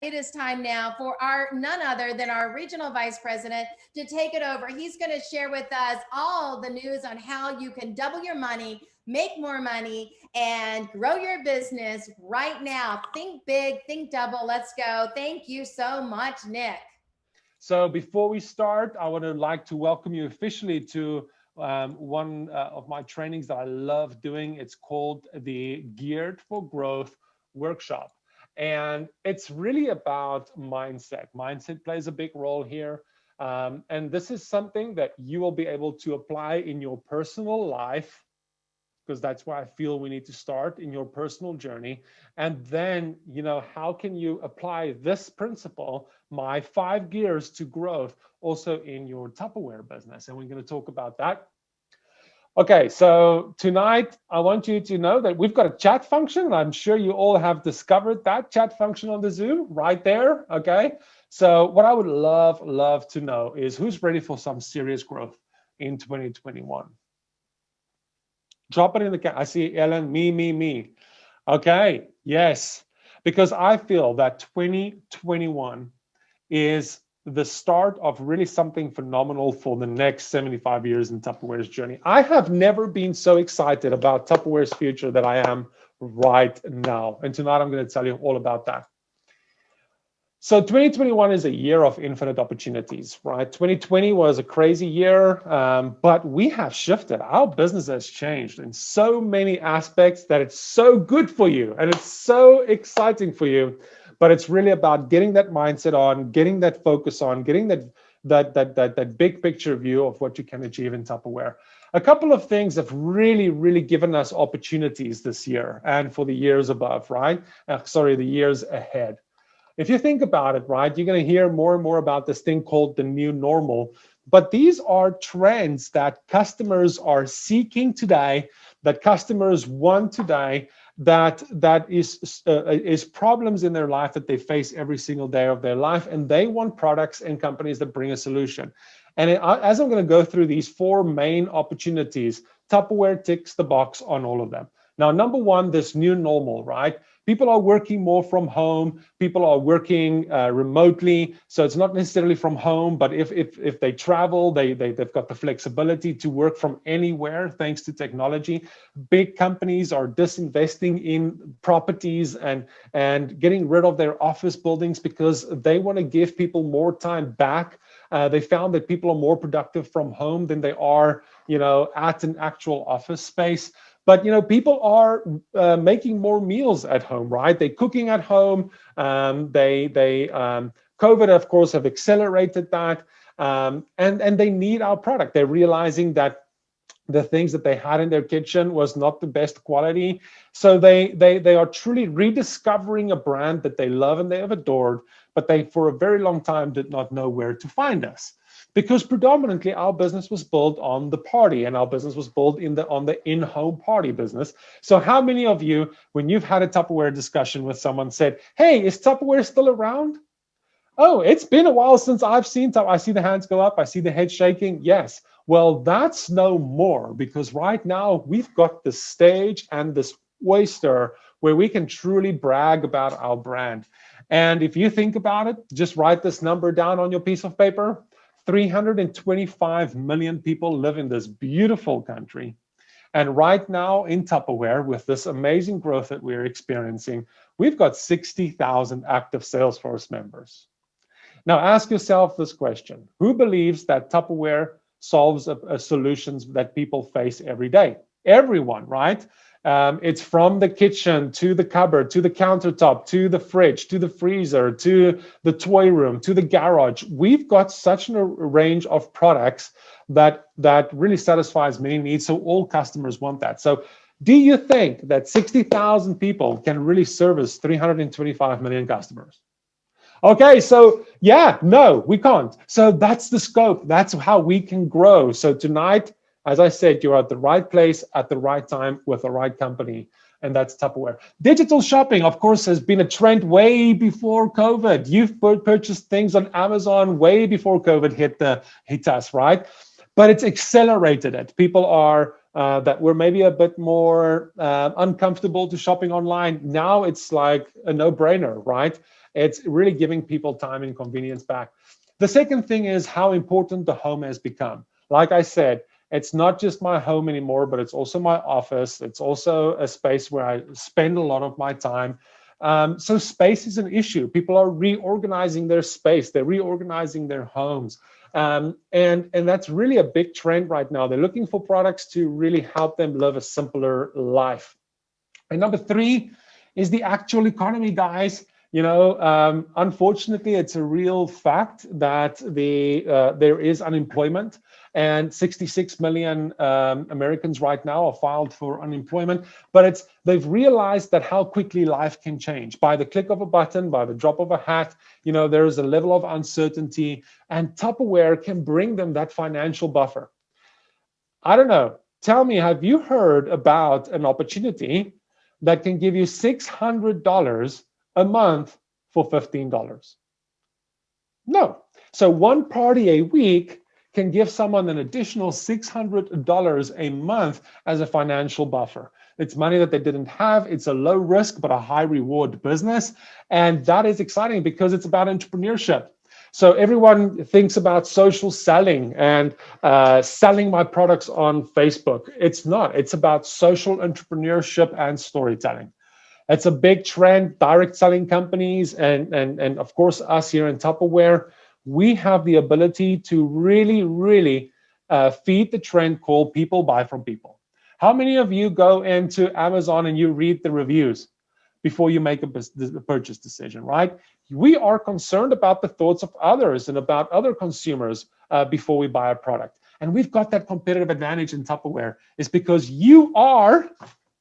it is time now for our none other than our regional vice president to take it over. He's going to share with us all the news on how you can double your money, make more money, and grow your business right now. Think big, think double. Let's go. Thank you so much, Nick. So before we start, I would like to welcome you officially to one of my trainings that I love doing. It's called the Geared for Growth workshop. And it's really about mindset. Mindset plays a big role here. And this is something that you will be able to apply in your personal life, because that's where I feel we need to start in your personal journey. And then, how can you apply this principle, my 5 gears to growth, also in your Tupperware business? And we're going to talk about that. Okay, so tonight I want you to know that we've got a chat function. I'm sure you all have discovered that chat function on the Zoom right there. Okay, so what I would love to know is who's ready for some serious growth in 2021. Drop it in the chat. I see Ellen, me. Okay, yes, because I feel that 2021 is the start of really something phenomenal for the next 75 years in Tupperware's journey. I have never been so excited about Tupperware's future that I am right now. And tonight I'm going to tell you all about that. So 2021 is a year of infinite opportunities, right? 2020 was a crazy year, but we have shifted. Our business has changed in so many aspects that it's so good for you and it's so exciting for you. But it's really about getting that mindset on, getting that focus on, getting that big picture view of what you can achieve in Tupperware. A couple of things have really given us opportunities this year and for the years above, right? The years ahead. If you think about it, right, you're going to hear more and more about this thing called the new normal. But these are trends that customers are seeking today, that customers want today, that is problems in their life that they face every single day of their life, and they want products and companies that bring a solution. And as I'm going to go through these 4 main opportunities, Tupperware ticks the box on all of them. Now, number one, this new normal, right? People are working more from home. People are working remotely. So it's not necessarily from home, but if they travel, they've got the flexibility to work from anywhere thanks to technology. Big companies are disinvesting in properties and getting rid of their office buildings because they want to give people more time back. They found that people are more productive from home than they are, at an actual office space. But people are making more meals at home, right? They're cooking at home. COVID, of course, have accelerated that, and they need our product. They're realizing that the things that they had in their kitchen was not the best quality, so they are truly rediscovering a brand that they love and they have adored, but they for a very long time did not know where to find us. Because predominantly our business was built on the party, and our business was built on the in-home party business. So how many of you, when you've had a Tupperware discussion with someone, said, "Hey, is Tupperware still around?" Oh, it's been a while since I've seen Tupperware. I see the hands go up. I see the head shaking. Yes. Well, that's no more, because right now we've got this stage and this oyster where we can truly brag about our brand. And if you think about it, just write this number down on your piece of paper. 325 million people live in this beautiful country. And right now in Tupperware, with this amazing growth that we're experiencing, we've got 60,000 active Salesforce members. Now ask yourself this question: who believes that Tupperware solves a solutions that people face every day? Everyone, right? It's from the kitchen to the cupboard, to the countertop, to the fridge, to the freezer, to the toy room, to the garage. We've got such a range of products that really satisfies many needs. So all customers want that. So do you think that 60,000 people can really service 325 million customers? Okay, so yeah, no, we can't. So that's the scope. That's how we can grow. So tonight, as I said, you're at the right place at the right time with the right company, and that's Tupperware. Digital shopping, of course, has been a trend way before COVID. You've purchased things on Amazon way before COVID hit us, right? But it's accelerated it. People are that were maybe a bit more uncomfortable to shopping online. Now it's like a no-brainer, right? It's really giving people time and convenience back. The second thing is how important the home has become. Like I said, it's not just my home anymore, but it's also my office. It's also a space where I spend a lot of my time. So space is an issue. People are reorganizing their space. They're reorganizing their homes. And that's really a big trend right now. They're looking for products to really help them live a simpler life. And number three is the actual economy, guys. Unfortunately, it's a real fact that there is unemployment, and 66 million Americans right now are filed for unemployment. But they've realized that how quickly life can change by the click of a button, by the drop of a hat. There is a level of uncertainty, and Tupperware can bring them that financial buffer. I don't know. Tell me, have you heard about an opportunity that can give you $600 a month for $15? No. So one party a week can give someone an additional $600 a month as a financial buffer. It's money that they didn't have. It's a low risk but a high reward business. And that is exciting because it's about entrepreneurship. So everyone thinks about social selling and selling my products on Facebook. It's not. It's about social entrepreneurship and storytelling. It's a big trend. Direct selling companies and of course us here in Tupperware, we have the ability to really feed the trend called people buy from people. How many of you go into Amazon and you read the reviews before you make a purchase decision, right? We are concerned about the thoughts of others and about other consumers before we buy a product. And we've got that competitive advantage in Tupperware. It's because you are,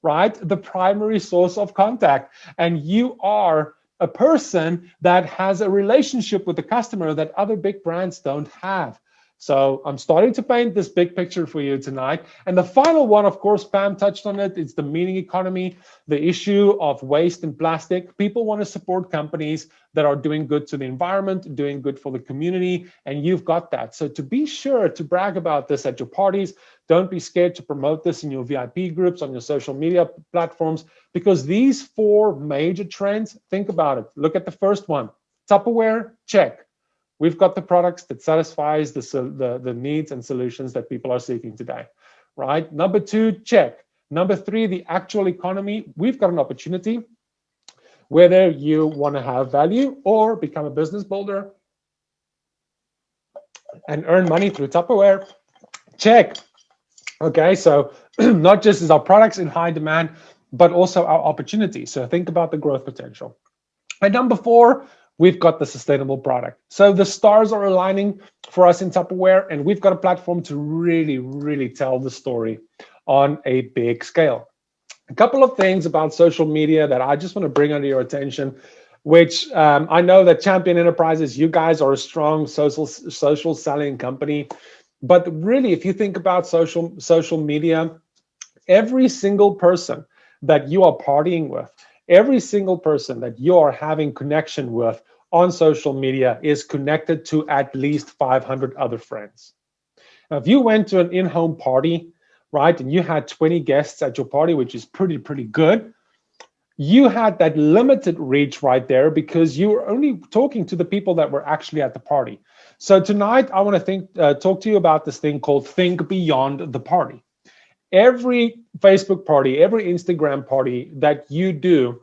right, the primary source of contact. And you are a person that has a relationship with the customer that other big brands don't have. So I'm starting to paint this big picture for you tonight. And the final one, of course, Pam touched on it. It's the meaning economy, the issue of waste and plastic. People want to support companies that are doing good to the environment, doing good for the community, and you've got that. So to be sure to brag about this at your parties, don't be scared to promote this in your VIP groups, on your social media platforms, because these four major trends, think about it. Look at the first one. Tupperware, check. We've got the products that satisfies the needs and solutions that people are seeking today, right? Number two, check. Number three, the actual economy. We've got an opportunity, whether you want to have value or become a business builder and earn money through Tupperware, check. Okay, so not just is our products in high demand, but also our opportunity. So think about the growth potential. And number four, we've got the sustainable product. So the stars are aligning for us in Tupperware, and we've got a platform to really tell the story on a big scale. A couple of things about social media that I just want to bring under your attention, which I know that Champion Enterprises, you guys are a strong social selling company. But really, if you think about social media, every single person that you are partying with, every single person that you are having connection with on social media is connected to at least 500 other friends. Now, if you went to an in-home party, right, and you had 20 guests at your party, which is pretty good, you had that limited reach right there because you were only talking to the people that were actually at the party. So tonight, I want to talk to you about this thing called Think Beyond the Party. Every Facebook party, every Instagram party that you do,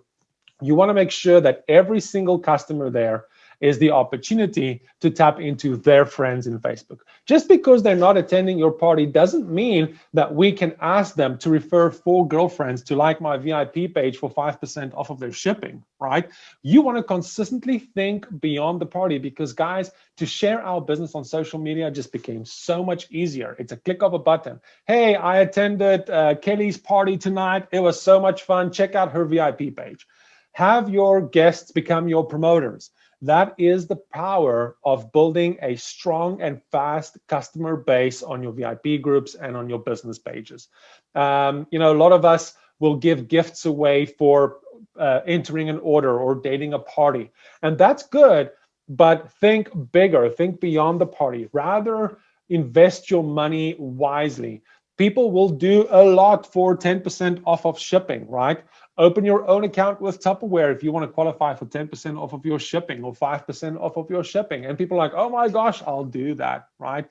you want to make sure that every single customer there is the opportunity to tap into their friends in Facebook. Just because they're not attending your party doesn't mean that we can ask them to refer 4 girlfriends to like my VIP page for 5% off of their shipping, right? You want to consistently think beyond the party because, guys, to share our business on social media just became so much easier. It's a click of a button. Hey, I attended Kelly's party tonight. It was so much fun. Check out her VIP page. Have your guests become your promoters. That is the power of building a strong and fast customer base on your VIP groups and on your business pages. A lot of us will give gifts away for entering an order or dating a party. And that's good, but think bigger, think beyond the party. Rather, invest your money wisely. People will do a lot for 10% off of shipping, right? Open your own account with Tupperware if you want to qualify for 10% off of your shipping or 5% off of your shipping. And people are like, oh my gosh, I'll do that, right?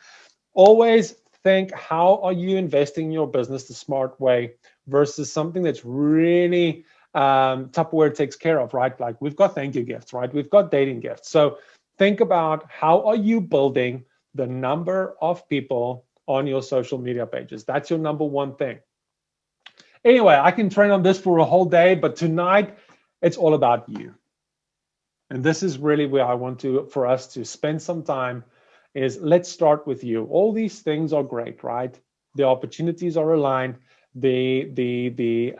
Always think, how are you investing in your business the smart way versus something that's really Tupperware takes care of, right? Like we've got thank you gifts, right? We've got dating gifts. So think about how are you building the number of people on your social media pages. That's your number one thing. Anyway, I can train on this for a whole day, but tonight it's all about you. And this is really where I want for us to spend some time is let's start with you. All these things are great, right? The opportunities are aligned. The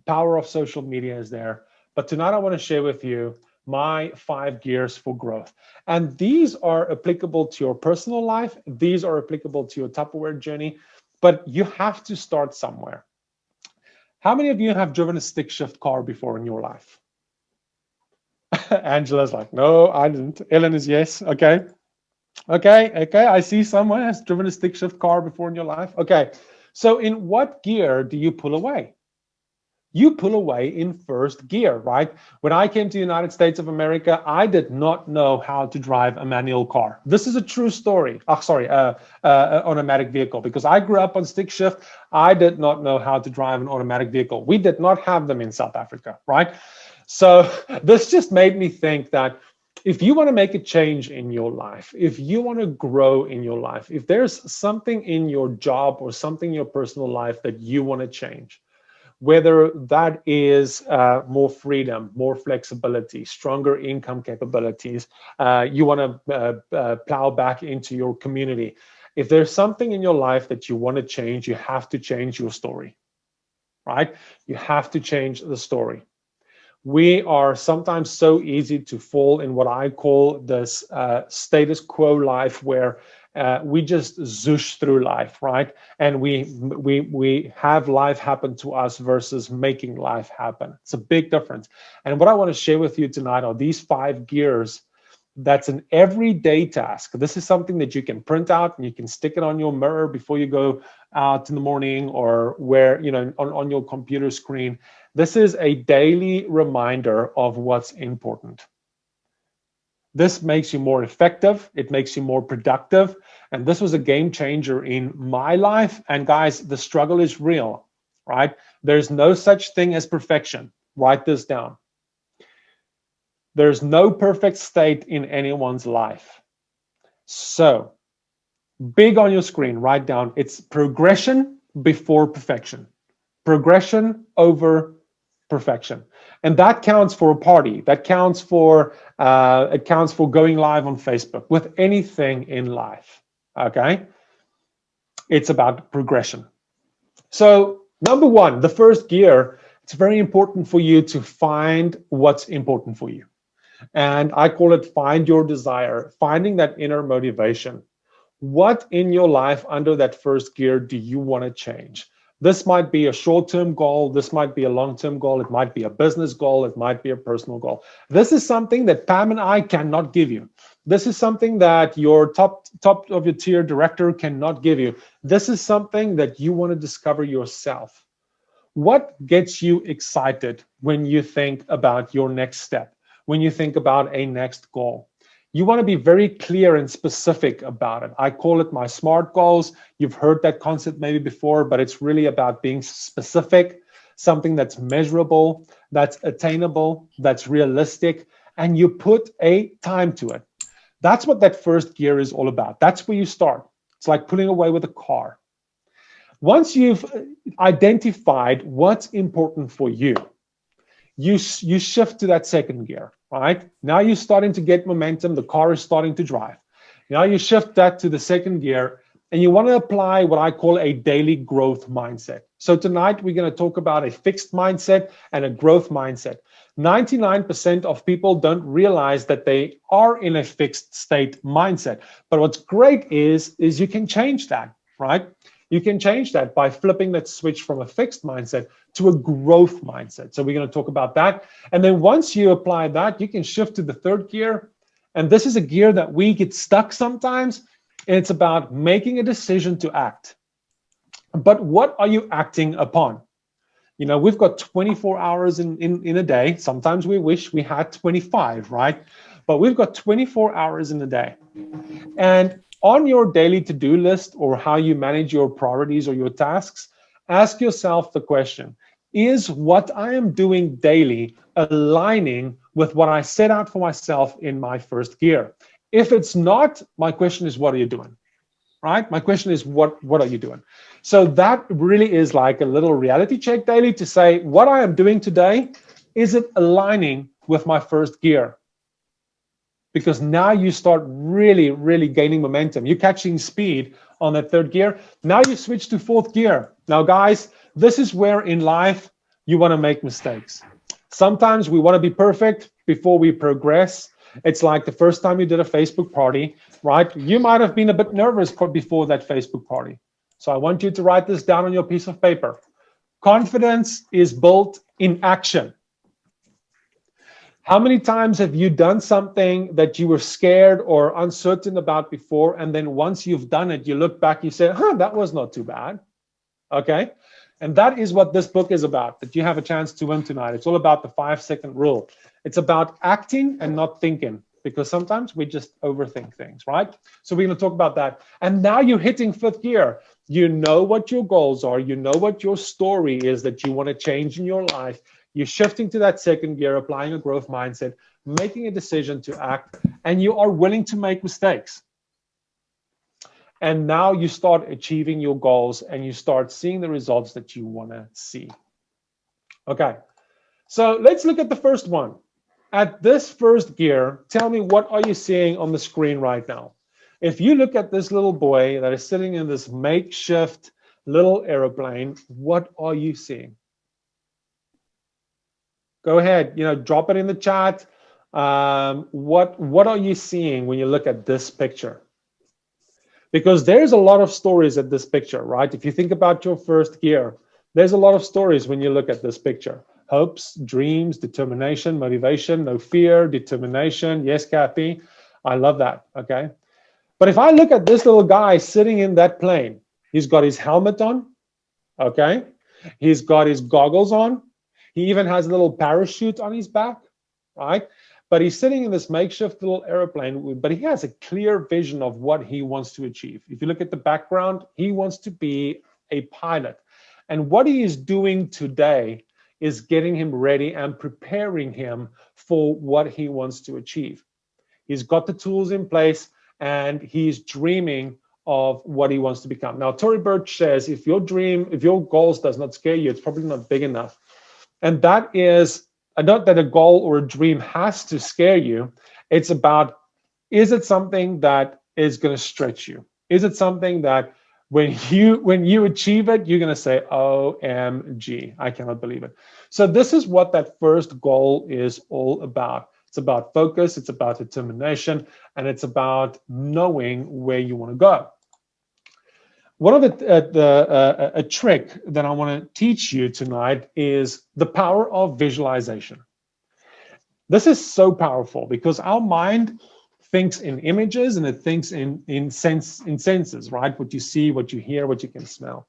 power of social media is there. But tonight I want to share with you my 5 gears for growth. And these are applicable to your personal life. These are applicable to your Tupperware journey, but you have to start somewhere. How many of you have driven a stick shift car before in your life? Angela's like, no, I didn't. Ellen is yes. Okay. I see someone has driven a stick shift car before in your life. Okay. So in what gear do you pull away? You pull away in first gear, right? When I came to the United States of America, I did not know how to drive a manual car. This is a true story. Automatic vehicle, because I grew up on stick shift. I did not know how to drive an automatic vehicle. We did not have them in South Africa, right? So this just made me think that if you want to make a change in your life, if you want to grow in your life, if there's something in your job or something in your personal life that you want to change, whether that is more freedom, more flexibility, stronger income capabilities, you want to plow back into your community. If there's something in your life that you want to change, you have to change your story, right? You have to change the story. We are sometimes so easy to fall in what I call this status quo life, where we just zoosh through life, right? And we have life happen to us versus making life happen. It's a big difference. And what I want to share with you tonight are these 5 gears. That's an everyday task. This is something that you can print out and you can stick it on your mirror before you go out in the morning, or where, on your computer screen. This is a daily reminder of what's important. This makes you more effective. It makes you more productive. And this was a game changer in my life. And guys, the struggle is real, right? There's no such thing as perfection. Write this down. There's no perfect state in anyone's life. So, big on your screen, write down, it's progression before perfection. Progression over perfection. And that counts for a party. That counts for going live on Facebook, with anything in life. Okay? It's about progression. So, number 1, the first gear, it's very important for you to find what's important for you. And I call it find your desire, finding that inner motivation. What in your life under that first gear do you want to change? This might be a short-term goal. This might be a long-term goal. It might be a business goal. It might be a personal goal. This is something that Pam and I cannot give you. This is something that your top of your tier director cannot give you. This is something that you want to discover yourself. What gets you excited when you think about your next step, when you think about a next goal? You want to be very clear and specific about it. I call it my SMART goals. You've heard that concept maybe before, but it's really about being specific, something that's measurable, that's attainable, that's realistic, and you put a time to it. That's what that first gear is all about. That's where you start. It's like pulling away with a car. Once you've identified what's important for you, you shift to that second gear, right? Now you're starting to get momentum. The car is starting to drive. Now you shift that to the second gear, and you want to apply what I call a daily growth mindset. So tonight we're going to talk about a fixed mindset and a growth mindset. 99% of people don't realize that they are in a fixed state mindset. But what's great is you can change that, right? You can change that by flipping that switch from a fixed mindset to a growth mindset. So we're going to talk about that. And then once you apply that, you can shift to the third gear. And this is a gear that we get stuck sometimes. And it's about making a decision to act. But what are you acting upon? You know, we've got 24 hours in a day. Sometimes we wish we had 25, right? But we've got 24 hours in a day. And on your daily to-do list, or how you manage your priorities or your tasks, ask yourself the question, is what I am doing daily aligning with what I set out for myself in my first gear? If it's not, my question is, what are you doing? Right? My question is, what are you doing? So that really is like a little reality check daily to say, what I am doing today, is it aligning with my first gear? Because now you start really, really gaining momentum. You're catching speed on that third gear. Now you switch to fourth gear. Now, guys, this is where in life you want to make mistakes. Sometimes we want to be perfect before we progress. It's like the first time you did a Facebook party, right? You might have been a bit nervous before that Facebook party. So I want you to write this down on your piece of paper. Confidence is built in action. How many times have you done something that you were scared or uncertain about before, and then once you've done it, you look back, you say, that was not too bad. Okay? And that is what this book is about, that you have a chance to win tonight. It's all about the 5-second rule. It's about acting and not thinking, because sometimes we just overthink things, right? So we're going to talk about that. And now you're hitting fifth gear. You know what your goals are. You know what your story is that you want to change in your life. You're shifting to that second gear, applying a growth mindset, making a decision to act, and you are willing to make mistakes. And now you start achieving your goals and you start seeing the results that you want to see. Okay, so let's look at the first one. At this first gear, tell me, what are you seeing on the screen right now? If you look at this little boy that is sitting in this makeshift little airplane, what are you seeing? Go ahead, drop it in the chat. What are you seeing when you look at this picture? Because there's a lot of stories at this picture, right? If you think about your first gear, there's a lot of stories when you look at this picture. Hopes, dreams, determination, motivation, no fear, determination. Yes, Kathy, I love that, okay? But if I look at this little guy sitting in that plane, he's got his helmet on, okay? He's got his goggles on. He even has a little parachute on his back, right? But he's sitting in this makeshift little airplane, but he has a clear vision of what he wants to achieve. If you look at the background, he wants to be a pilot. And what he is doing today is getting him ready and preparing him for what he wants to achieve. He's got the tools in place and he's dreaming of what he wants to become. Now, Tory Burch says, if your goals does not scare you, it's probably not big enough. And that is not that a goal or a dream has to scare you. It's about, is it something that is going to stretch you? Is it something that when you achieve it, you're going to say, OMG, I cannot believe it. So this is what that first goal is all about. It's about focus, it's about determination, and it's about knowing where you want to go. One of a trick that I want to teach you tonight is the power of visualization. This is so powerful because our mind thinks in images and it thinks in senses, right? What you see, what you hear, what you can smell.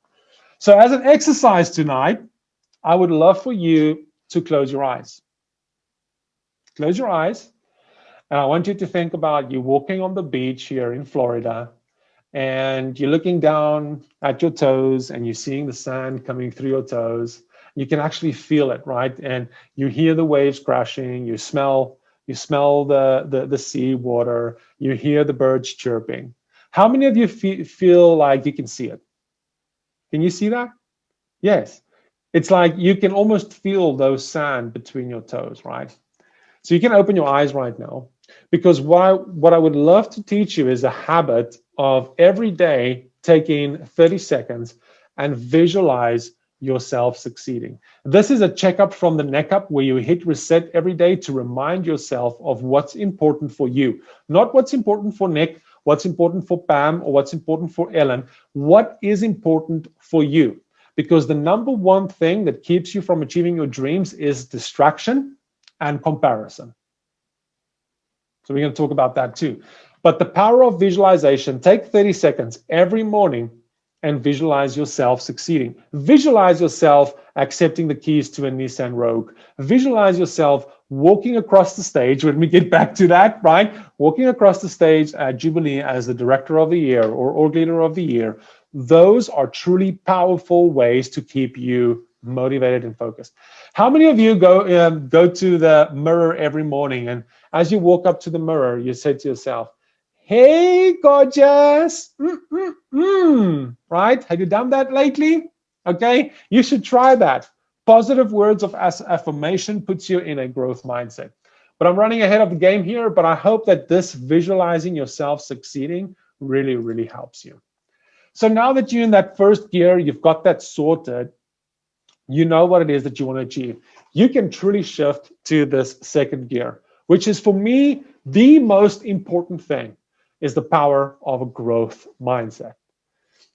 So as an exercise tonight, I would love for you to close your eyes. Close your eyes. And I want you to think about you walking on the beach here in Florida, and you're looking down at your toes and you're seeing the sand coming through your toes. You can actually feel it, right? And you hear the waves crashing, you smell the sea water, you hear the birds chirping. How many of you feel like you can see it? Can you see that? Yes. It's like you can almost feel those sand between your toes, right? So you can open your eyes right now, because what I would love to teach you is a habit of every day taking 30 seconds and visualize yourself succeeding. This is a checkup from the neck up where you hit reset every day to remind yourself of what's important for you, not what's important for Nick, what's important for Pam, or what's important for Ellen. What is important for you? Because the number one thing that keeps you from achieving your dreams is distraction and comparison. So we're going to talk about that too. But the power of visualization, take 30 seconds every morning and visualize yourself succeeding. Visualize yourself accepting the keys to a Nissan Rogue. Visualize yourself walking across the stage, when we get back to that, right? Walking across the stage at Jubilee as the Director of the Year or Org Leader of the Year. Those are truly powerful ways to keep you motivated and focused. How many of you go to the mirror every morning, and as you walk up to the mirror, you say to yourself, "Hey, gorgeous," right? Have you done that lately? Okay, you should try that. Positive words of affirmation puts you in a growth mindset. But I'm running ahead of the game here, but I hope that this visualizing yourself succeeding really, really helps you. So now that you're in that first gear, you've got that sorted, you know what it is that you want to achieve. You can truly shift to this second gear, which is, for me, the most important thing, is the power of a growth mindset.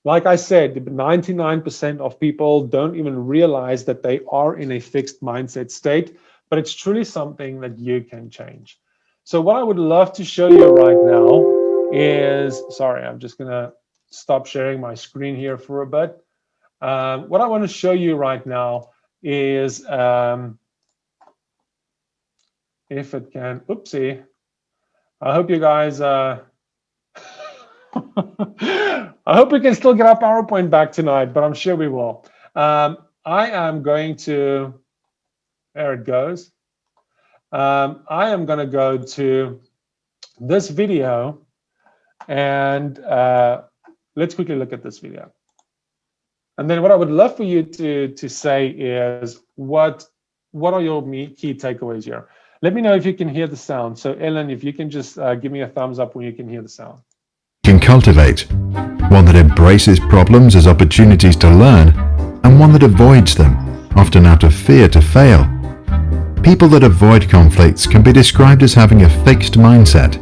Like I said, 99% of people don't even realize that they are in a fixed mindset state, but it's truly something that you can change. So what I would love to show you right now is, sorry, I'm just gonna stop sharing my screen here for a bit. What I want to show you right now is, if it can, oopsie, I hope you guys, I hope we can still get our PowerPoint back tonight, but I'm sure we will. I am going to, there it goes. I am going to go to this video, and let's quickly look at this video. And then what I would love for you to say is, what are your key takeaways here? Let me know if you can hear the sound. So Ellen, if you can just give me a thumbs up when you can hear the sound. Can cultivate one that embraces problems as opportunities to learn, and one that avoids them, often out of fear to fail. People that avoid conflicts can be described as having a fixed mindset.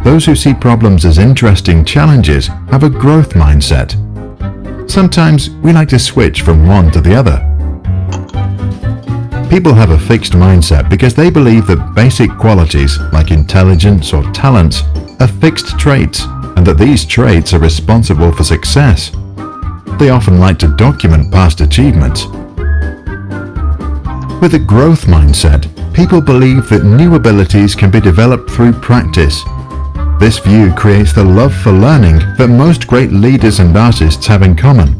Those who see problems as interesting challenges have a growth mindset. Sometimes we like to switch from one to the other. People have a fixed mindset because they believe that basic qualities like intelligence or talents are fixed traits, and that these traits are responsible for success. They often like to document past achievements. With a growth mindset, people believe that new abilities can be developed through practice. This view creates the love for learning that most great leaders and artists have in common.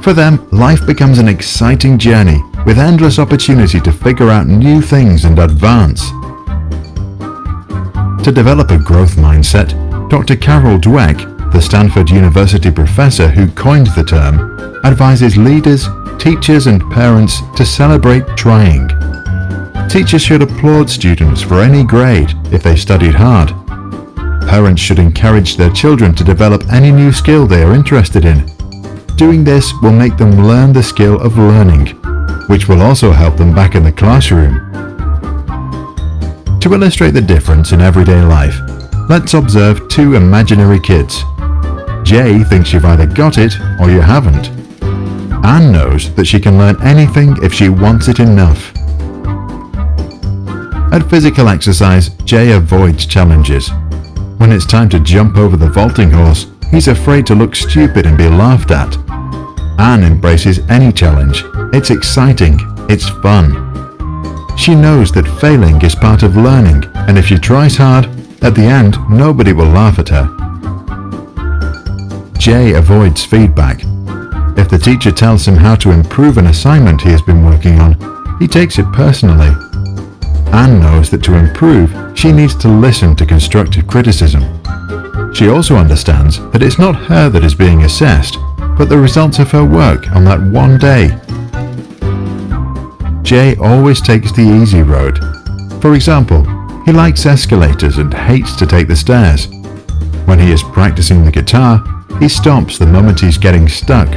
For them, life becomes an exciting journey with endless opportunity to figure out new things and advance. To develop a growth mindset, Dr. Carol Dweck, the Stanford University professor who coined the term, advises leaders, teachers and parents to celebrate trying. Teachers should applaud students for any grade if they studied hard. Parents should encourage their children to develop any new skill they are interested in. Doing this will make them learn the skill of learning, which will also help them back in the classroom. To illustrate the difference in everyday life, let's observe two imaginary kids. Jay thinks you've either got it or you haven't. Anne knows that she can learn anything if she wants it enough. At physical exercise, Jay avoids challenges. When it's time to jump over the vaulting horse, he's afraid to look stupid and be laughed at. Anne embraces any challenge. It's exciting, it's fun. She knows that failing is part of learning, and if she tries hard, at the end, nobody will laugh at her. Jay avoids feedback. If the teacher tells him how to improve an assignment he has been working on, he takes it personally. Anne knows that to improve, she needs to listen to constructive criticism. She also understands that it's not her that is being assessed, but the results of her work on that one day. Jay always takes the easy road. For example, he likes escalators and hates to take the stairs. When he is practicing the guitar, he stops the moment he's getting stuck.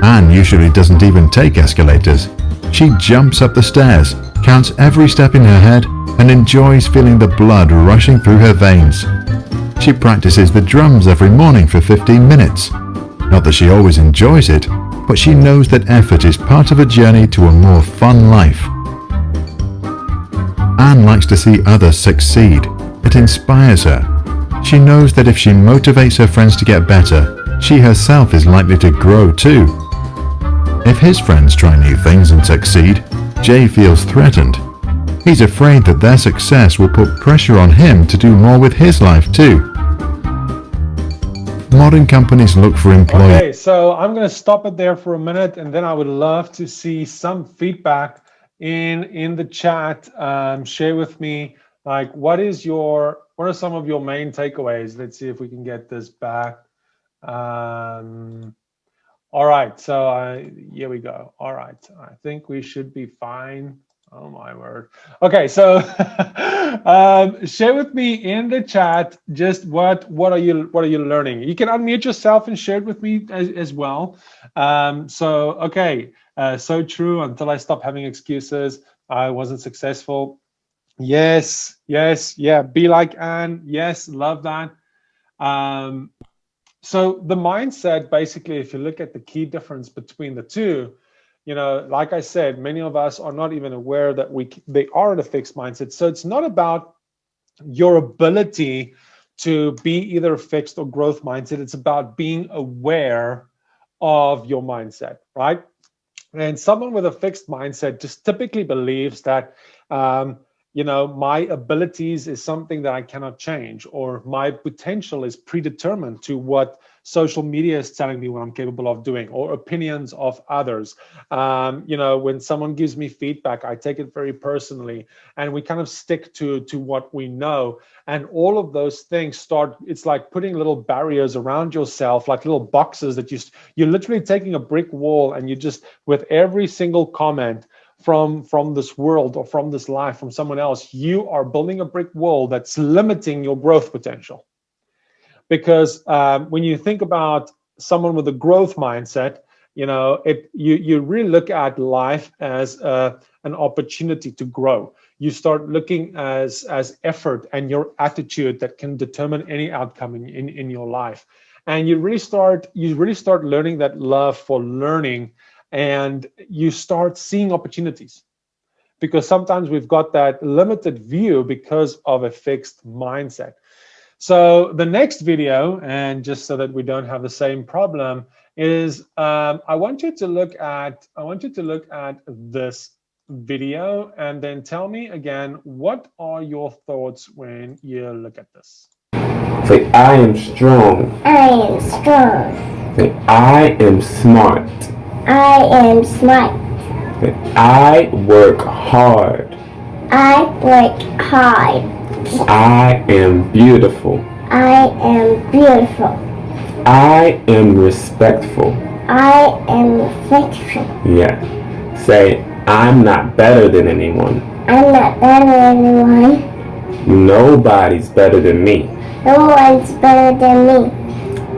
Anne usually doesn't even take escalators. She jumps up the stairs, counts every step in her head, and enjoys feeling the blood rushing through her veins. She practices the drums every morning for 15 minutes. Not that she always enjoys it, but she knows that effort is part of a journey to a more fun life. Anne likes to see others succeed. It inspires her. She knows that if she motivates her friends to get better, she herself is likely to grow too. If his friends try new things and succeed, Jay feels threatened. He's afraid that their success will put pressure on him to do more with his life too. Modern companies look for employees. Okay, so I'm going to stop it there for a minute, and then I would love to see some feedback in the chat. Share with me, like, what are some of your main takeaways? Let's see if we can get this back. All right, so here we go. All right, I think we should be fine. Oh my word. Okay, so share with me in the chat just what are you learning. You can unmute yourself and share it with me as well. Okay, so true. Until I stopped having excuses, I wasn't successful. Yes, yeah. Be like Anne. Yes, love that. So the mindset, basically, if you look at the key difference between the two, like I said, many of us are not even aware that they are in a fixed mindset. So it's not about your ability to be either a fixed or growth mindset. It's about being aware of your mindset, right? And someone with a fixed mindset just typically believes that, my abilities is something that I cannot change, or my potential is predetermined to what social media is telling me what I'm capable of doing, or opinions of others. When someone gives me feedback, I take it very personally, and we kind of stick to what we know. And all of those things it's like putting little barriers around yourself, like little boxes that you're literally taking a brick wall, and you just, with every single comment from this world or from this life, from someone else, you are building a brick wall that's limiting your growth potential. Because when you think about someone with a growth mindset, you really look at life as an opportunity to grow. You start looking as effort and your attitude that can determine any outcome in your life. And you really start learning that love for learning, and you start seeing opportunities, because sometimes we've got that limited view because of a fixed mindset. So the next video, and just so that we don't have the same problem, is I want you to look at this video, and then tell me again, what are your thoughts when you look at this? Say, I am strong. I am strong. Say, I am smart. I am smart. Say, I work hard. I work hard. I am beautiful. I am beautiful. I am respectful. I am respectful. Yeah. Say, I'm not better than anyone. I'm not better than anyone. Nobody's better than me. No one's better than me.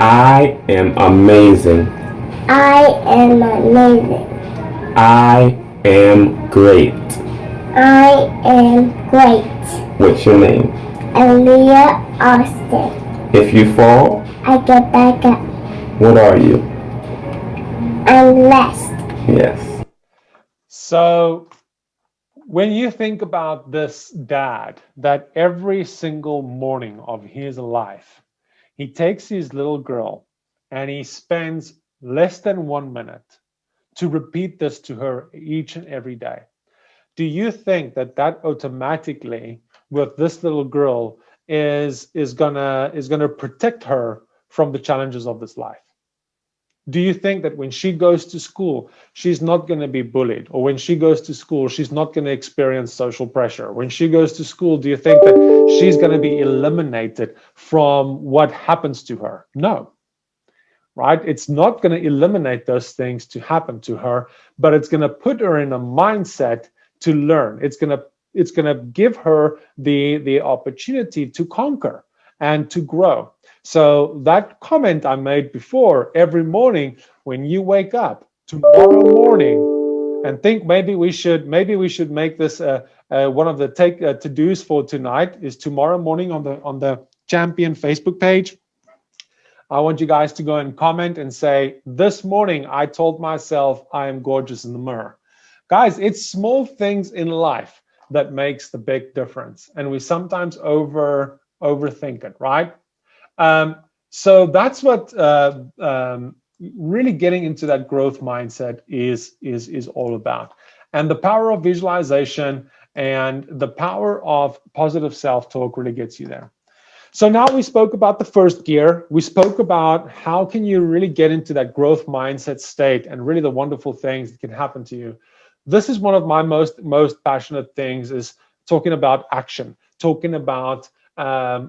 I am amazing. I am amazing. I am great. I am great. What's your name? Aaliyah Austin. If you fall, I get back up. what are you? I'm blessed. Yes. So when you think about this dad, that every single morning of his life, he takes his little girl and he spends less than 1 minute to repeat this to her each and every day. Do you think that automatically, with this little girl, is gonna protect her from the challenges of this life? Do you think that when she goes to school, she's not going to be bullied? Or when she goes to school, she's not going to experience social pressure? When she goes to school, do you think that she's going to be eliminated from what happens to her? No, right? It's not going to eliminate those things to happen to her, but it's going to put her in a mindset to learn. It's going to give her the opportunity to conquer and to grow. So that comment I made before, every morning when you wake up, tomorrow morning, and think maybe we should make this one of the to-dos for tonight, is tomorrow morning on the Champion Facebook page. I want you guys to go and comment and say, this morning I told myself I am gorgeous in the mirror. Guys, it's small things in life that makes the big difference, and we sometimes overthink it, right? So that's what really getting into that growth mindset is all about. And the power of visualization and the power of positive self-talk really gets you there. So now we spoke about the first gear. We spoke about how can you really get into that growth mindset state and really the wonderful things that can happen to you. This is one of my most passionate things, is talking about action, talking about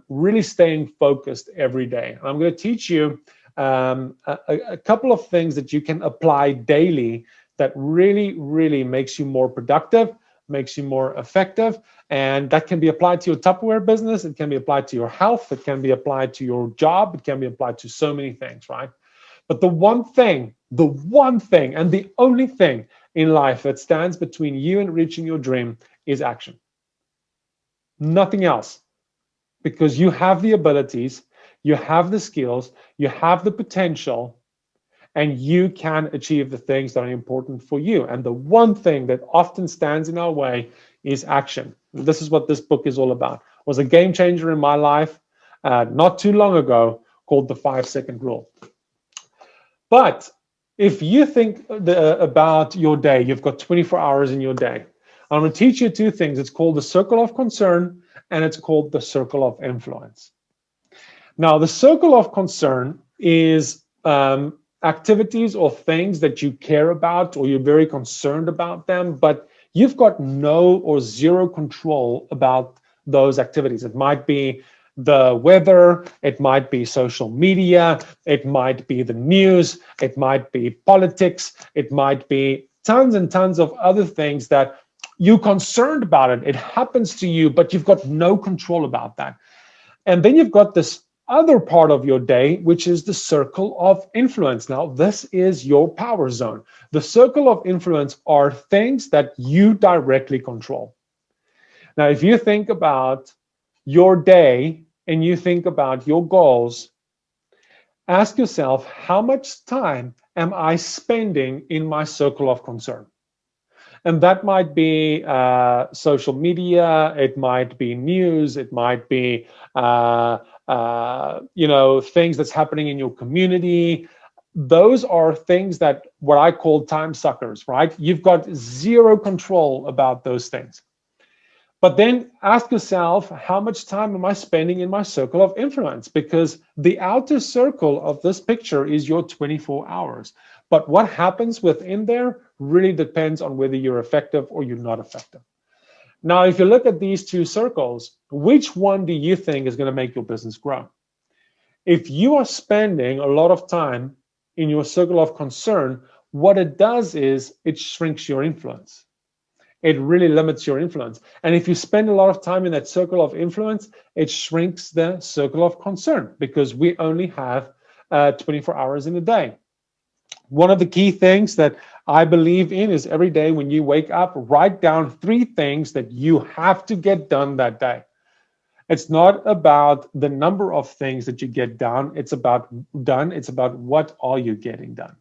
really staying focused every day. And I'm going to teach you a couple of things that you can apply daily that really makes you more productive, makes you more effective. And that can be applied to your Tupperware business. It can be applied to your health. It can be applied to your job. It can be applied to so many things, right? But the one thing, and the only thing in life that stands between you and reaching your dream is action. Nothing else. Because you have the abilities, you have the skills, you have the potential, and you can achieve the things that are important for you. And the one thing that often stands in our way is action. This is what this book is all about. It was a game changer in my life not too long ago, called the 5-second rule. But if you think about your day, you've got 24 hours in your day. I'm going to teach you two things. It's called the circle of concern, and it's called the circle of influence. Now, the circle of concern is activities or things that you care about or you're very concerned about them, but you've got no or zero control about those activities. It might be the weather, it might be social media, it might be the news, it might be politics, it might be tons and tons of other things that you're concerned about it. It happens to you, but you've got no control about that. And then you've got this other part of your day, which is the circle of influence. Now, this is your power zone. The circle of influence are things that you directly control. Now, if you think about your day and you think about your goals, ask yourself, how much time am I spending in my circle of concern? And that might be social media, it might be news, it might be things that's happening in your community. Those are things that what I call time suckers, right? You've got zero control about those things. But then ask yourself, how much time am I spending in my circle of influence? Because the outer circle of this picture is your 24 hours. But what happens within there really depends on whether you're effective or you're not effective. Now, if you look at these two circles, which one do you think is going to make your business grow? If you are spending a lot of time in your circle of concern, what it does is it shrinks your influence. It really limits your influence. And if you spend a lot of time in that circle of influence, it shrinks the circle of concern because we only have 24 hours in a day. One of the key things that I believe in is every day when you wake up, write down 3 things that you have to get done that day. It's not about the number of things that you get done. It's about what are you getting done?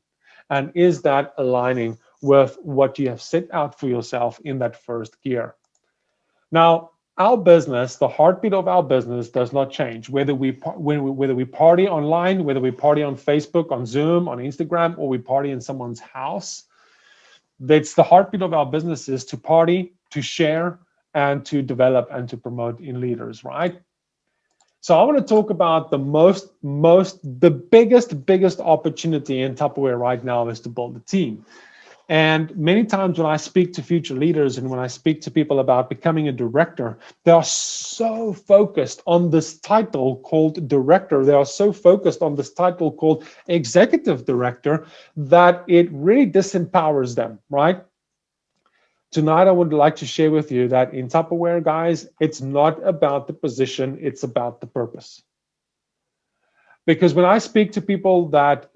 And is that aligning with what you have set out for yourself in that first gear? Now, our business, the heartbeat of our business does not change. Whether we party online, whether we party on Facebook, on Zoom, on Instagram, or we party in someone's house, that's the heartbeat of our business is to party, to share, and to develop and to promote in leaders, right? So I want to talk about the biggest opportunity in Tupperware right now is to build a team. And many times when I speak to future leaders and when I speak to people about becoming a director, they are so focused on this title called director. They are so focused on this title called executive director that it really disempowers them, right? Tonight, I would like to share with you that in Tupperware, guys, it's not about the position, it's about the purpose. Because when I speak to people that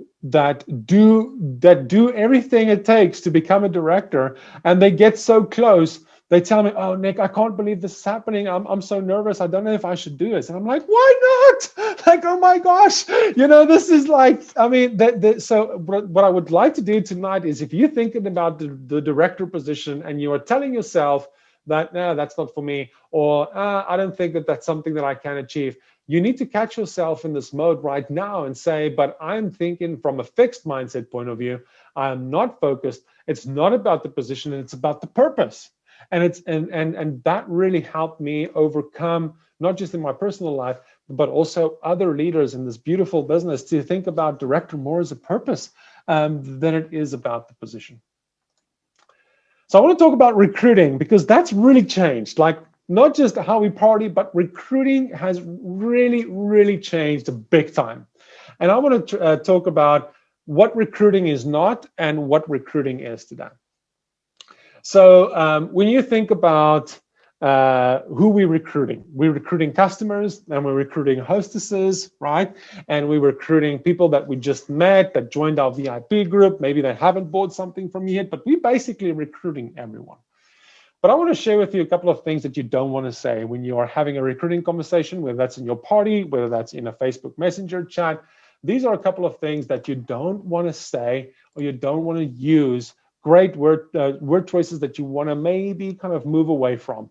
do everything it takes to become a director, and they get so close, they tell me, "Oh, Nick, I can't believe this is happening. I'm so nervous. I don't know if I should do this." And I'm like, "Why not? Like, oh my gosh, this is like, I mean, so what I would like to do tonight is, if you're thinking about the director position and you are telling yourself, that, no, that's not for me, or I don't think that that's something that I can achieve. You need to catch yourself in this mode right now and say, but I'm thinking from a fixed mindset point of view. I'm not focused. It's not about the position, it's about the purpose. And it's and that really helped me overcome, not just in my personal life, but also other leaders in this beautiful business, to think about director more as a purpose than it is about the position. So I want to talk about recruiting, because that's really changed. Like, not just how we party, but recruiting has really, really changed big time. And I want to talk about what recruiting is not and what recruiting is today. So when you think about who we're recruiting customers, and we're recruiting hostesses, right? And we're recruiting people that we just met, that joined our VIP group. Maybe they haven't bought something from me yet, but we're basically recruiting everyone. But I want to share with you a couple of things that you don't want to say when you are having a recruiting conversation, whether that's in your party, whether that's in a Facebook Messenger chat. These are a couple of things that you don't want to say, or you don't want to use. Great word choices that you want to maybe kind of move away from.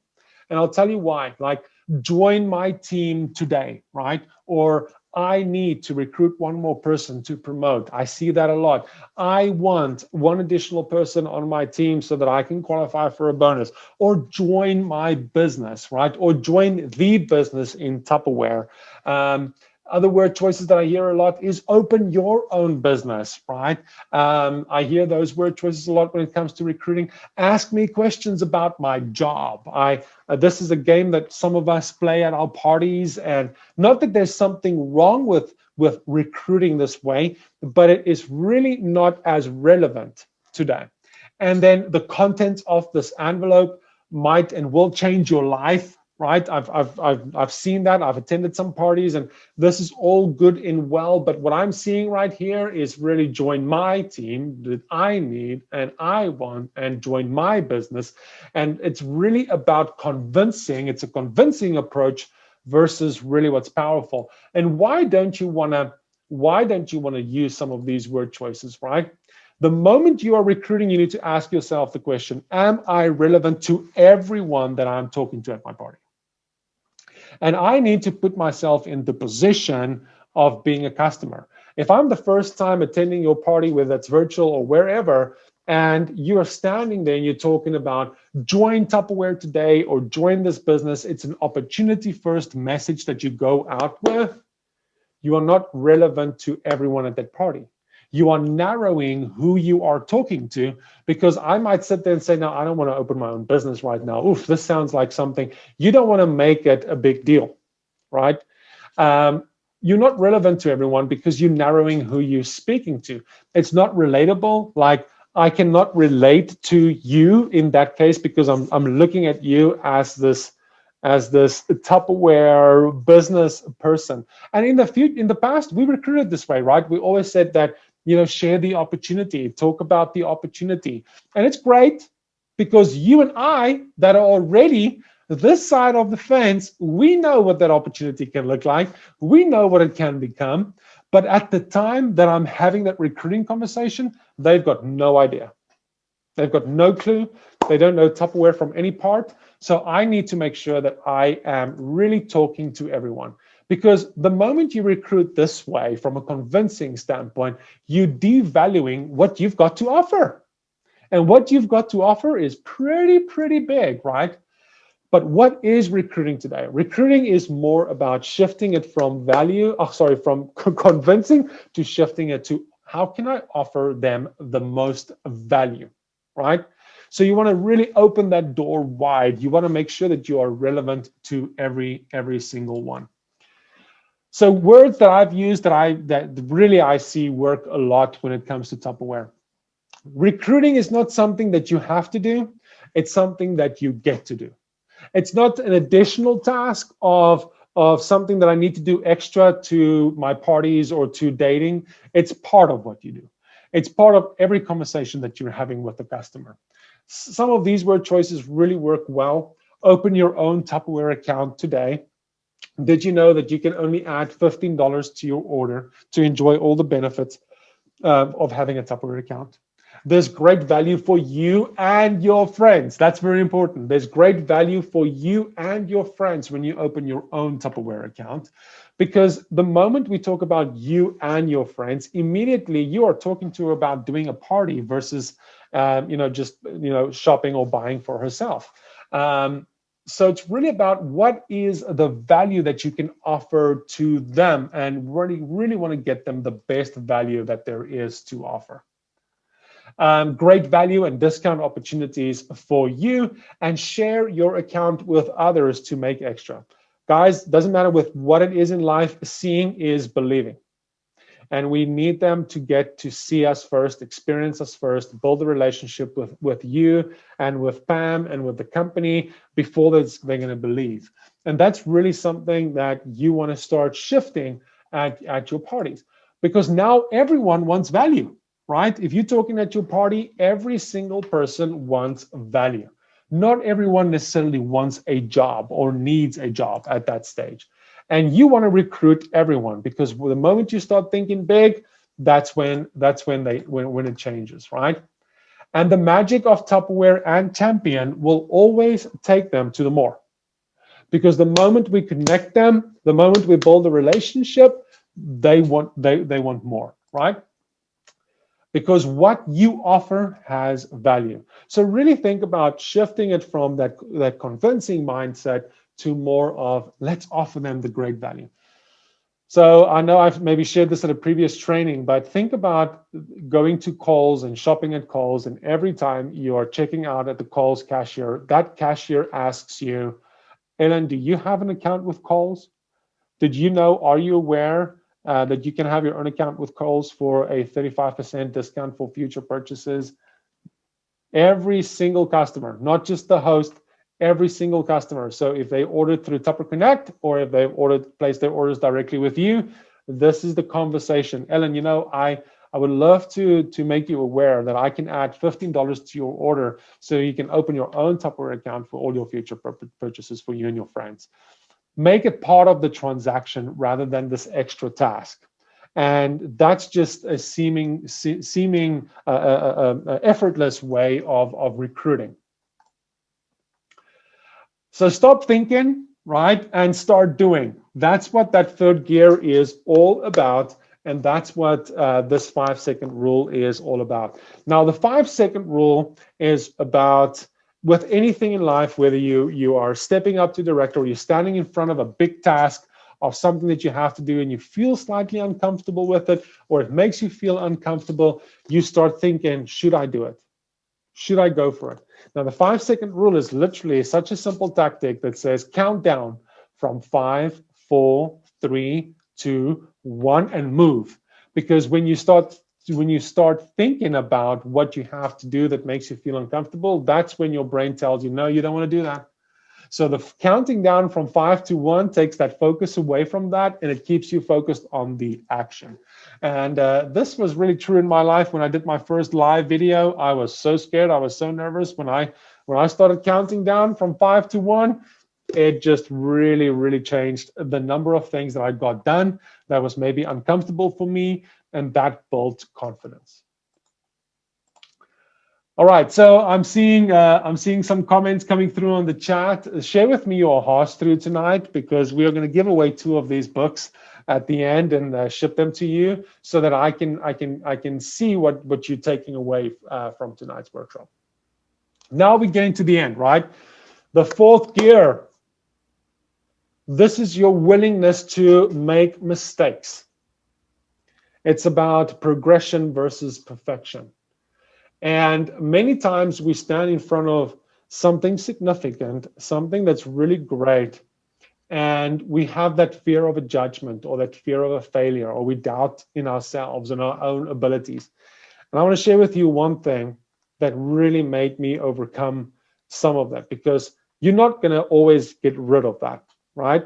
And I'll tell you why. Like, join my team today, right? Or I need to recruit one more person to promote. I see that a lot. I want one additional person on my team so that I can qualify for a bonus. Or join my business, right? Or join the business in Tupperware. Other word choices that I hear a lot is open your own business, right? I hear those word choices a lot when it comes to recruiting. Ask me questions about my job. This is a game that some of us play at our parties, and not that there's something wrong with recruiting this way, but it is really not as relevant today. And then the contents of this envelope might and will change your life. Right, I've seen that. I've attended some parties, and this is all good and well. But what I'm seeing right here is really join my team that I need and I want, and join my business. And it's really about convincing. It's a convincing approach versus really what's powerful. And why don't you want to use some of these word choices, right? The moment you are recruiting, you need to ask yourself the question: am I relevant to everyone that I'm talking to at my party? And I need to put myself in the position of being a customer. If I'm the first time attending your party, whether that's virtual or wherever, and you're standing there and you're talking about join Tupperware today or join this business, it's an opportunity first message that you go out with. You are not relevant to everyone at that party. You are narrowing who you are talking to, because I might sit there and say, no, I don't want to open my own business right now. Oof, this sounds like something. You don't want to make it a big deal, right? You're not relevant to everyone because you're narrowing who you're speaking to. It's not relatable. Like, I cannot relate to you in that case because I'm looking at you as this Tupperware business person. And in the past, we recruited this way, right? We always said that, share the opportunity, talk about the opportunity. And it's great because you and I that are already this side of the fence, we know what that opportunity can look like. We know what it can become. But at the time that I'm having that recruiting conversation, they've got no idea. They've got no clue. They don't know Tupperware from any part. So I need to make sure that I am really talking to everyone. Because the moment you recruit this way, from a convincing standpoint, you're devaluing what you've got to offer. And what you've got to offer is pretty big, right? But what is recruiting today? Recruiting is more about shifting it from from convincing to shifting it to how can I offer them the most value, right? So you want to really open that door wide. You want to make sure that you are relevant to every single one. So words that I've used that really I see work a lot when it comes to Tupperware. Recruiting is not something that you have to do. It's something that you get to do. It's not an additional task of something that I need to do extra to my parties or to dating. It's part of what you do. It's part of every conversation that you're having with the customer. Some of these word choices really work well. Open your own Tupperware account today. Did you know that you can only add $15 to your order to enjoy all the benefits of having a Tupperware account? There's great value for you and your friends. That's very important. There's great value for you and your friends when you open your own Tupperware account, because the moment we talk about you and your friends, immediately you are talking to her about doing a party versus, just shopping or buying for herself. So it's really about what is the value that you can offer to them, and really want to get them the best value that there is to offer. Great value and discount opportunities for you, and share your account with others to make extra. Guys, doesn't matter with what it is in life, seeing is believing. And we need them to get to see us first, experience us first, build a relationship with you and with Pam and with the company before they're going to believe. And that's really something that you want to start shifting at your parties, because now everyone wants value, right? If you're talking at your party, every single person wants value. Not everyone necessarily wants a job or needs a job at that stage. And you want to recruit everyone, because the moment you start thinking big, that's when it changes, right? And the magic of Tupperware and Champion will always take them to the more. Because the moment we connect them, the moment we build a relationship, they want more, right? Because what you offer has value. So really think about shifting it from that convincing mindset to more of, let's offer them the great value. So I know I've maybe shared this at a previous training, but think about going to Kohl's and shopping at Kohl's, and every time you are checking out at the Kohl's cashier, that cashier asks you, Ellen, do you have an account with Kohl's? Are you aware that you can have your own account with Kohl's for a 35% discount for future purchases? Every single customer, not just the host, every single customer. So if they ordered through Tupper Connect, or if they've placed their orders directly with you, this is the conversation. Ellen, I would love to make you aware that I can add $15 to your order so you can open your own Tupperware account for all your future purchases for you and your friends. Make it part of the transaction rather than this extra task. And that's just a seeming effortless way of recruiting. So stop thinking, right, and start doing. That's what that third gear is all about, and that's what this 5-second rule is all about. Now, the 5-second rule is about, with anything in life, whether you are stepping up to director, or you're standing in front of a big task of something that you have to do and you feel slightly uncomfortable with it, or it makes you feel uncomfortable, you start thinking, should I do it? Should I go for it? Now, the 5-second rule is literally such a simple tactic that says count down from 5, 4, 3, 2, 1, and move. Because when you start thinking about what you have to do that makes you feel uncomfortable, that's when your brain tells you, no, you don't want to do that. So the counting down from 5 to 1 takes that focus away from that, and it keeps you focused on the action. And this was really true in my life. When I did my first live video, I was so scared. I was so nervous. When I started counting down from 5 to 1, it just really, really changed the number of things that I got done that was maybe uncomfortable for me, and that built confidence. All right, so I'm seeing some comments coming through on the chat. Share with me your hearts through tonight, because we are going to give away 2 of these books at the end and ship them to you, so that I can see what you're taking away from tonight's workshop. Now we're getting to the end, right? The 4th gear. This is your willingness to make mistakes. It's about progression versus perfection. And many times we stand in front of something significant, something that's really great, and we have that fear of a judgment, or that fear of a failure, or we doubt in ourselves and our own abilities. And I want to share with you one thing that really made me overcome some of that, because you're not going to always get rid of that, right?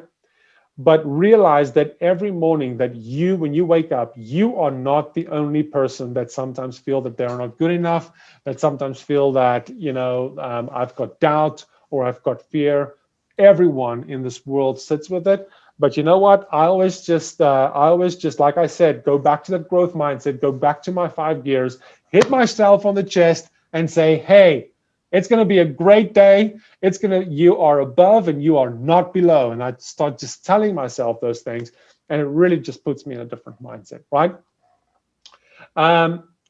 But realize that every morning that when you wake up, you are not the only person that sometimes feel that they're not good enough, that sometimes feel that, I've got doubt or I've got fear. Everyone in this world sits with it, But you know what? I always just, like I said, go back to that growth mindset, go back to my 5 gears, hit myself on the chest and say, hey, it's going to be a great day. You are above and you are not below. And I start just telling myself those things. And it really just puts me in a different mindset, right?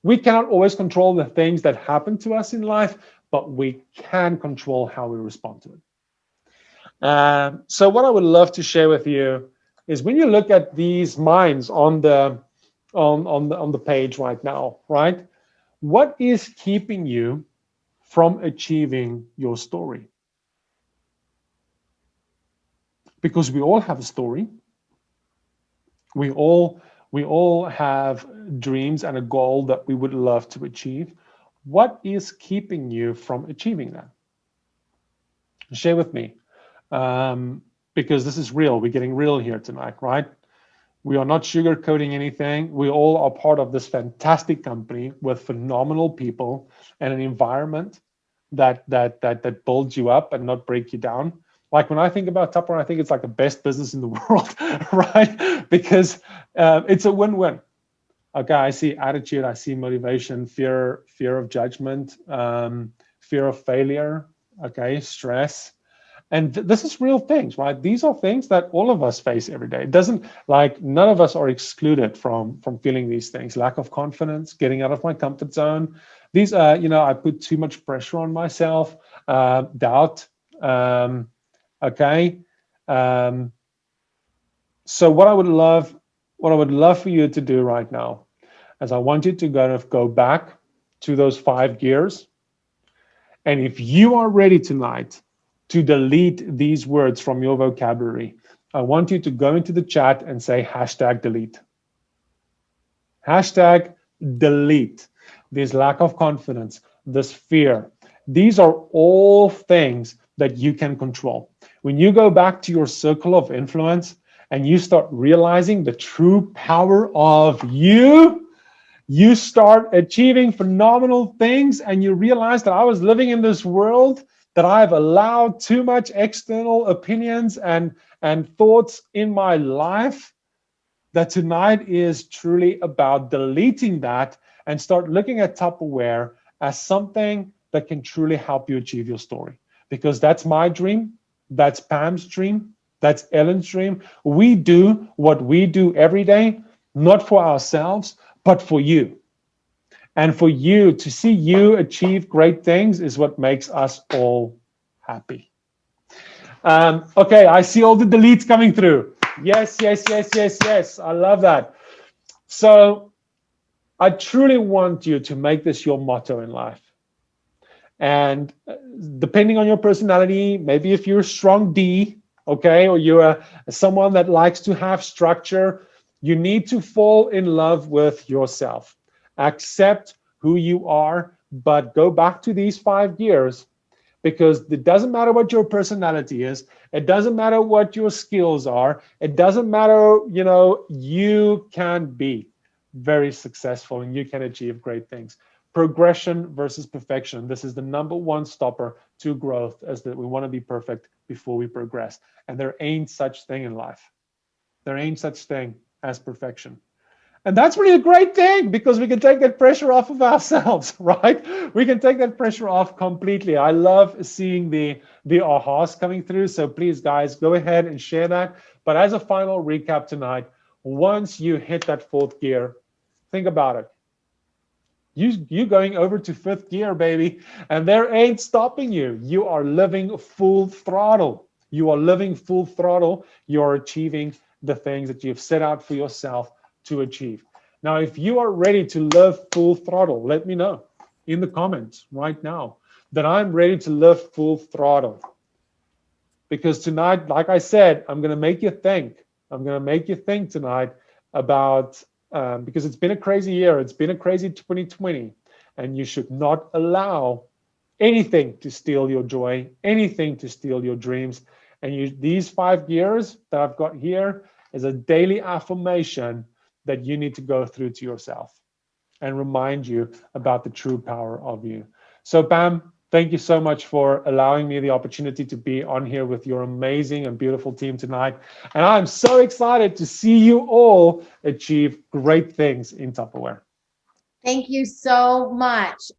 We cannot always control the things that happen to us in life, but we can control how we respond to it. So what I would love to share with you is when you look at these minds on the page right now, right? What is keeping you from achieving your story? Because we all have a story. We all have dreams and a goal that we would love to achieve. What is keeping you from achieving that? Share with me. Because this is real. We're getting real here tonight, right? We are not sugarcoating anything. We all are part of this fantastic company with phenomenal people and an environment that builds you up and not break you down. Like when I think about Tupperware, I think it's like the best business in the world, right? Because it's a win-win. Okay, I see attitude, I see motivation, fear of judgment, fear of failure, okay, stress. And this is real things, right? These are things that all of us face every day. It doesn't, like, none of us are excluded from feeling these things. Lack of confidence, getting out of my comfort zone. These are, I put too much pressure on myself, doubt, okay. So what I would love for you to do right now is I want you to go back to those 5 gears. And if you are ready tonight to delete these words from your vocabulary, I want you to go into the chat and say #delete. #delete. This lack of confidence, this fear. These are all things that you can control. When you go back to your circle of influence and you start realizing the true power of you, you start achieving phenomenal things, and you realize that I was living in this world that I've allowed too much external opinions and thoughts in my life, that tonight is truly about deleting that and start looking at Tupperware as something that can truly help you achieve your story. Because that's my dream, that's Pam's dream, that's Ellen's dream. We do what we do every day, not for ourselves, but for you. And for you, to see you achieve great things is what makes us all happy. Okay, I see all the deletes coming through. Yes. I love that. So I truly want you to make this your motto in life. And depending on your personality, maybe if you're a strong D, okay, or you're someone that likes to have structure, you need to fall in love with yourself. Accept who you are, but go back to these 5 gears, because it doesn't matter what your personality is. It doesn't matter what your skills are. It doesn't matter, you can be very successful and you can achieve great things. Progression versus perfection. This is the #1 stopper to growth, is that we want to be perfect before we progress. And there ain't such thing in life. There ain't such thing as perfection. And that's really a great thing, because we can take that pressure off of ourselves, right? We can take that pressure off completely. I love seeing the ahas coming through. So please, guys, go ahead and share that. But as a final recap tonight, once you hit that 4th gear, think about it. You going over to 5th gear, baby, and there ain't stopping you. You are living full throttle. You are living full throttle. You are achieving the things that you've set out for yourself to achieve. Now, if you are ready to live full throttle, let me know in the comments right now that I'm ready to live full throttle. Because tonight, like I said, I'm going to make you think. I'm going to make you think tonight about, because it's been a crazy year. It's been a crazy 2020, and you should not allow anything to steal your joy, anything to steal your dreams. And these 5 gears that I've got here is a daily affirmation that you need to go through to yourself and remind you about the true power of you. So Pam, Thank you so much for allowing me the opportunity to be on here with your amazing and beautiful team tonight. And I'm so excited to see you all achieve great things in Tupperware. Thank you so much.